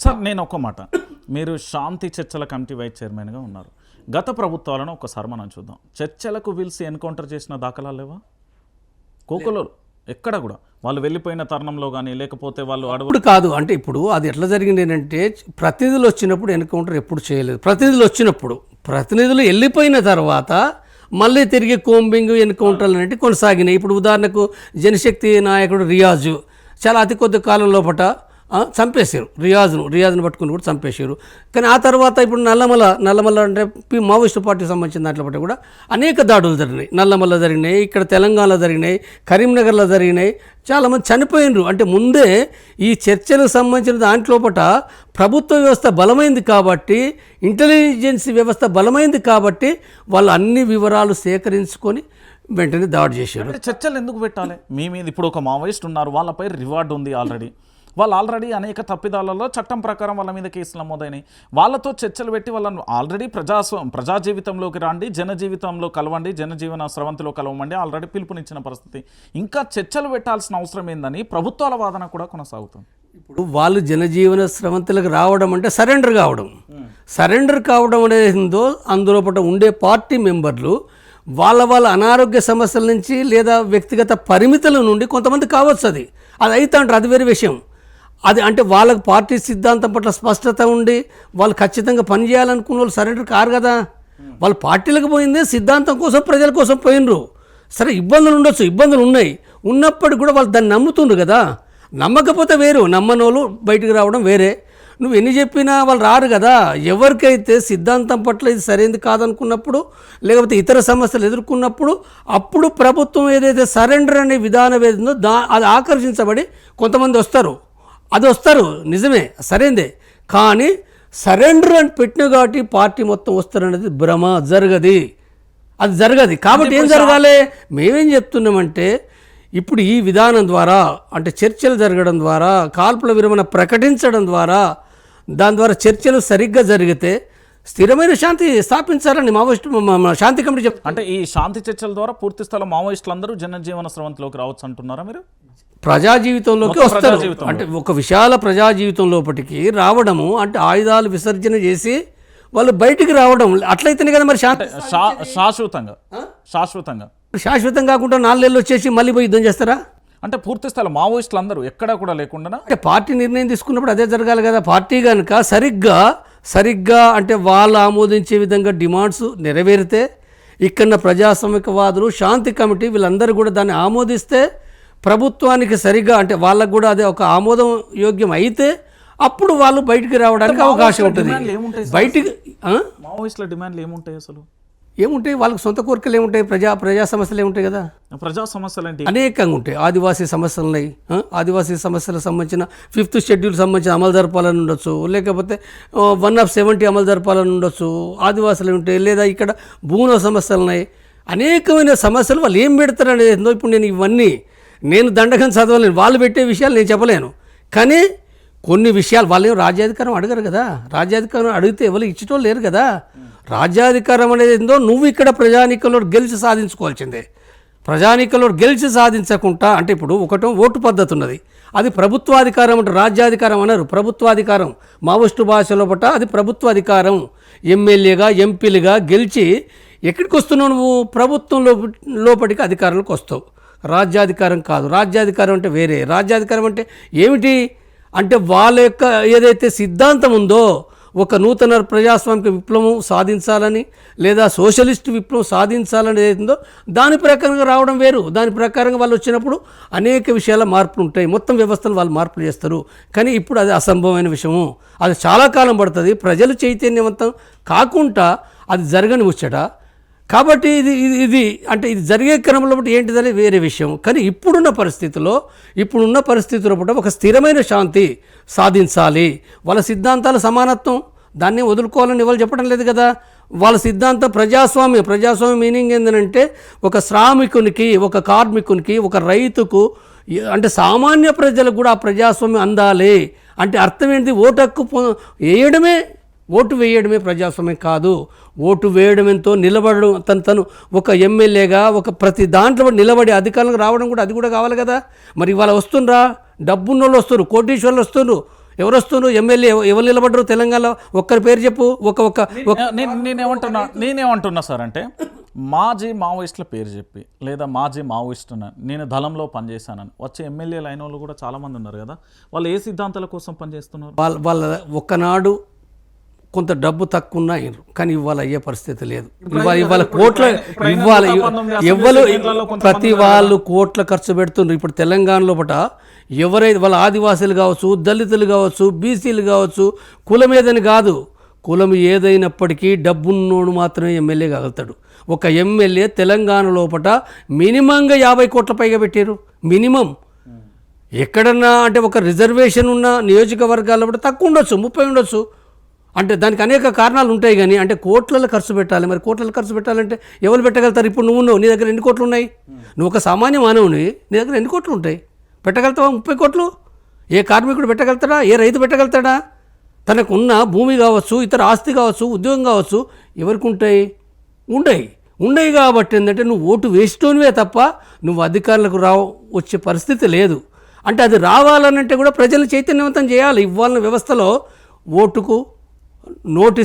Sir నేను ఒక మాట, మీరు శాంతి చర్చల కమిటీ వైస్ చైర్మన్గా ఉన్నారు. గత ప్రభుత్వాలను ఒకసారి మనం చూద్దాం. చర్చలకు పిలిచి ఎన్కౌంటర్ చేసిన దాఖలాలు లేవా? కోకోలో ఎక్కడ కూడా వాళ్ళు వెళ్ళిపోయిన తరుణంలో కానీ లేకపోతే వాళ్ళు ఇప్పుడు కాదు అంటే ఇప్పుడు అది ఎట్లా జరిగింది ఏంటంటే ప్రతినిధులు వచ్చినప్పుడు ఎన్కౌంటర్ ఎప్పుడు చేయలేదు. ప్రతినిధులు వెళ్ళిపోయిన తర్వాత మళ్ళీ తిరిగి కోంబింగ్ ఎన్కౌంటర్లు అనేవి కొనసాగినాయి. ఇప్పుడు ఉదాహరణకు జనశక్తి నాయకుడు రియాజు చాలా అతి కొద్ది కాలం లోపల చంపేశారు. రియాజ్ను పట్టుకుని కూడా చంపేశారు. కానీ ఆ తర్వాత ఇప్పుడు నల్లమల్ల అంటే మావోయిస్టు పార్టీకి సంబంధించిన దాంట్లో బట్టి కూడా అనేక దాడులు జరిగినాయి. నల్లమల్ల జరిగినాయి, ఇక్కడ తెలంగాణలో జరిగినాయి, కరీంనగర్లో జరిగినాయి. చాలామంది చనిపోయినరు. అంటే ముందే ఈ చర్చలకు సంబంధించిన దాంట్లోపట ప్రభుత్వ వ్యవస్థ బలమైంది కాబట్టి, ఇంటెలిజెన్స్ వ్యవస్థ బలమైంది కాబట్టి వాళ్ళు అన్ని వివరాలు సేకరించుకొని వెంటనే దాడి చేశారు. చర్చలు ఎందుకు పెట్టాలి? మీ మీద ఇప్పుడు ఒక మావోయిస్ట్ ఉన్నారు, వాళ్ళపై రివార్డు ఉంది ఆల్రెడీ. వాళ్ళు ఆల్రెడీ అనేక తప్పిదాలలో చట్టం ప్రకారం వాళ్ళ మీద కేసులు నమోదైనాయి. వాళ్ళతో చర్చలు పెట్టి వాళ్ళను ఆల్రెడీ ప్రజా జీవితంలోకి రండి, జనజీవితంలో కలవండి, జనజీవన స్రవంతిలో కలవమండి ఆల్రెడీ పిలుపునిచ్చిన పరిస్థితి. ఇంకా చర్చలు పెట్టాల్సిన అవసరం ఏందని ప్రభుత్వాల వాదన కూడా కొనసాగుతుంది. ఇప్పుడు వాళ్ళు జనజీవన స్రవంతులకు రావడం అంటే సరెండర్ కావడం అనేది అందులో పట్ల ఉండే పార్టీ మెంబర్లు వాళ్ళ అనారోగ్య సమస్యల నుంచి లేదా వ్యక్తిగత పరిమితుల నుండి కొంతమంది కావచ్చు. అది అయితే అంటారు, అది వేరే విషయం. అది అంటే వాళ్ళకి పార్టీ సిద్ధాంతం పట్ల స్పష్టత ఉండి వాళ్ళు ఖచ్చితంగా పనిచేయాలనుకున్న వాళ్ళు సరెండర్ కారు కదా. వాళ్ళు పార్టీలకు పోయిందే సిద్ధాంతం కోసం, ప్రజల కోసం పోయినరు. సరే ఇబ్బందులు ఉండొచ్చు, ఇబ్బందులు ఉన్నాయి, ఉన్నప్పటికీ కూడా వాళ్ళు దాన్ని నమ్ముతుండ్రు కదా. నమ్మకపోతే వేరు, నమ్మనోళ్ళు బయటకు రావడం వేరే. నువ్వు ఎన్ని చెప్పినా వాళ్ళు రారు కదా. ఎవరికైతే సిద్ధాంతం పట్ల ఇది సరైనది కాదనుకున్నప్పుడు లేకపోతే ఇతర సమస్యలు ఎదుర్కొన్నప్పుడు అప్పుడు ప్రభుత్వం ఏదైతే సరెండర్ అనే విధానం ఏదో అది ఆకర్షించబడి కొంతమంది వస్తారు. నిజమే, సరైనదే. కానీ సరెండర్ అని పెట్టిన కాబట్టి పార్టీ మొత్తం వస్తారనేది భ్రమ, అది జరగదు. కాబట్టి ఏం జరగాలి? మేమేం చెప్తున్నామంటే ఇప్పుడు ఈ విధానం ద్వారా అంటే చర్చలు జరగడం ద్వారా, కాల్పుల విరమణ ప్రకటించడం ద్వారా, దాని ద్వారా చర్చలు సరిగ్గా జరిగితే స్థిరమైన శాంతి స్థాపించాలని మావోయిస్టు శాంతి కమిటీ చెప్తారు. అంటే ఈ శాంతి చర్చల ద్వారా పూర్తి స్థలం మావోయిస్టులు అందరూ జనజీవన స్రవంతిలోకి రావచ్చు అంటున్నారా మీరు? ప్రజా జీవితంలోకి వస్తారు. అంటే ఒక విశాల ప్రజా జీవితం లోపలికి రావడము అంటే ఆయుధాలు విసర్జన చేసి వాళ్ళు బయటికి రావడం, అట్లయితేనే కదా మరి శాశ్వతం కాకుండా 4 నెలలు వచ్చేసి మళ్ళీ పోయి యుద్ధం చేస్తారా? అంటే పూర్తి స్థలం మావోయిస్టులు అందరూ ఎక్కడా కూడా లేకుండా అంటే పార్టీ నిర్ణయం తీసుకున్నప్పుడు అదే జరగాలి కదా. పార్టీ కనుక సరిగ్గా అంటే వాళ్ళు ఆమోదించే విధంగా డిమాండ్స్ నెరవేరితే, ఇక్కడ ప్రజాస్వామికవాదులు, శాంతి కమిటీ వీళ్ళందరూ కూడా దాన్ని ఆమోదిస్తే, ప్రభుత్వానికి సరిగ్గా అంటే వాళ్ళకు కూడా అదే ఒక ఆమోదం యోగ్యం అయితే అప్పుడు వాళ్ళు బయటికి రావడానికి అవకాశం ఉంటుంది. బయటికి మావోయిస్టుల డిమాండ్లు ఏముంటాయి? అసలు ఏముంటాయి? వాళ్ళకి సొంత కోరికలు ఏముంటాయి? ప్రజా సమస్యలు ఏముంటాయి కదా. ప్రజా సమస్యలు అంటే అనేకంగా ఉంటాయి. ఆదివాసీ సమస్యలు ఉన్నాయి. ఆదివాసీ సమస్యలకు సంబంధించిన 5th షెడ్యూల్ సంబంధించిన అమలు జరపాలని ఉండొచ్చు, లేకపోతే 1/70 అమలు జరపాలని ఉండొచ్చు. ఆదివాసులు ఉంటాయి, లేదా ఇక్కడ భూముల సమస్యలు ఉన్నాయి. అనేకమైన సమస్యలు వాళ్ళు ఏం పెడతారు అనేది ఇప్పుడు నేను దండకం చదవలేను, వాళ్ళు పెట్టే విషయాలు నేను చెప్పలేను. కానీ కొన్ని విషయాలు వాళ్ళు రాజ్యాధికారం అడగరు కదా. రాజ్యాధికారం అడిగితే ఎవరు ఇచ్చటోళ్ళు లేరు కదా. రాజ్యాధికారం అనేది నువ్వు ఇక్కడ ప్రజానీకంలో గెలిచి సాధించుకోవాల్సిందే. ప్రజానీకంలో గెలిచి సాధించకుండా అంటే ఇప్పుడు ఒకటో ఓటు పద్ధతి ఉన్నది, అది ప్రభుత్వాధికారం అంటే రాజ్యాధికారం అన్నారు. ప్రభుత్వాధికారం మావోయిస్టు భాషలో పట్ట అది ప్రభుత్వాధికారం. ఎమ్మెల్యేగా ఎంపీలుగా గెలిచి ఎక్కడికి వస్తున్నావు? నువ్వు ప్రభుత్వం లోపలికి అధికారంలోకి వస్తావు. రాజ్యాధికారం కాదు. రాజ్యాధికారం అంటే వేరే. రాజ్యాధికారం అంటే ఏమిటి అంటే వాళ్ళ యొక్క ఏదైతే సిద్ధాంతం ఉందో, ఒక నూతన ప్రజాస్వామిక విప్లవం సాధించాలని లేదా సోషలిస్ట్ విప్లవం సాధించాలని ఏదైతుందో దాని ప్రకారంగా రావడం వేరు. దాని ప్రకారంగా వాళ్ళు వచ్చినప్పుడు అనేక విషయాల మార్పులు ఉంటాయి. మొత్తం వ్యవస్థను వాళ్ళు మార్పులు చేస్తారు. కానీ ఇప్పుడు అది అసంభవమైన విషయము. అది చాలా కాలం పడుతుంది. ప్రజలు చైతన్యవంతం కాకుండా అది జరగని ముచ్చట. కాబట్టి ఇది అంటే ఇది జరిగే క్రమంలో బట్టి ఏంటిదని వేరే విషయం. కానీ ఇప్పుడున్న పరిస్థితుల్లో ఒక స్థిరమైన శాంతి సాధించాలి. వాళ్ళ సిద్ధాంతాల సమానత్వం దాన్ని వదులుకోవాలని ఎవరు చెప్పడం లేదు కదా. వాళ్ళ సిద్ధాంతం ప్రజాస్వామ్య మీనింగ్ ఏంటంటే ఒక శ్రామికునికి, ఒక కార్మికునికి, ఒక రైతుకు అంటే సామాన్య ప్రజలకు కూడా ఆ ప్రజాస్వామ్యం అందాలి. అంటే అర్థం ఏంటి? ఓటు వేయడమే ప్రజాస్వామ్యం కాదు. ఓటు వేయడంతో నిలబడడం, తను ఒక ఎమ్మెల్యేగా ఒక ప్రతి దాంట్లో నిలబడి అధికారులకు రావడం కూడా అది కూడా కావాలి కదా. మరి ఇవాళ వస్తుండ్రా, డబ్బున్నోళ్ళు వస్తున్నారు, కోటీశ్వర్లు వస్తున్నారు. ఎవరు వస్తున్నారు ఎమ్మెల్యే ఎవరు నిలబడ్డారు తెలంగాణలో ఒక్కరి పేరు చెప్పు. నేనేమంటున్నా సార్ అంటే మాజీ మావోయిస్టుల పేరు చెప్పి లేదా మాజీ మావోయిస్ట్ నేను దళంలో పనిచేశానని వచ్చే ఎమ్మెల్యేలు అయిన వాళ్ళు కూడా చాలామంది ఉన్నారు కదా, వాళ్ళు ఏ సిద్ధాంతాల కోసం పనిచేస్తున్నారు? వాళ్ళ ఒక్కనాడు కొంత డబ్బు తక్కువ ఉన్నా అయినరు, కానీ ఇవాళ అయ్యే పరిస్థితి లేదు. ఇవాళ కోట్ల ప్రతి వాళ్ళు కోట్ల ఖర్చు పెడుతున్నారు. ఇప్పుడు తెలంగాణలో పట ఎవరైతే వాళ్ళ ఆదివాసీలు కావచ్చు, దళితులు కావచ్చు, బీసీలు కావచ్చు, కులం ఏదని కాదు, కులం ఏదైనప్పటికీ డబ్బున్నోడు మాత్రమే ఎమ్మెల్యే కాగలుగుతాడు. ఒక ఎమ్మెల్యే తెలంగాణ లోపల మినిమంగా 50 కోట్ల పైగా పెట్టారు మినిమం. ఎక్కడన్నా అంటే ఒక రిజర్వేషన్ ఉన్న నియోజకవర్గాల్లో కూడా తక్కువ ఉండొచ్చు, 30 ఉండొచ్చు. అంటే దానికి అనేక కారణాలు ఉంటాయి. కానీ అంటే కోట్లలో ఖర్చు పెట్టాలి. మరి కోట్లలో ఖర్చు పెట్టాలంటే ఎవరు పెట్టగలుగుతారు? ఇప్పుడు నువ్వు నీ దగ్గర ఎన్ని కోట్లు ఉన్నాయి? నువ్వు ఒక సామాన్య మానవుని, నీ దగ్గర ఎన్ని కోట్లు ఉంటాయి? పెట్టగలుగుతావా 30 కోట్లు? ఏ కార్మికుడు పెట్టగలుగుతాడా? ఏ రైతు పెట్టగలుగుతాడా? తనకున్న భూమి కావచ్చు, ఇతర ఆస్తి కావచ్చు, ఉద్యోగం కావచ్చు, ఎవరికి ఉంటాయి? ఉండయి కాబట్టి ఏంటంటే నువ్వు ఓటు వేస్తూనే తప్ప నువ్వు అధికారులకు వచ్చే పరిస్థితి లేదు. అంటే అది రావాలనంటే కూడా ప్రజలు చైతన్యవంతం చేయాలి. ఇవ్వాలన్న వ్యవస్థలో ఓటుకు నోటీస్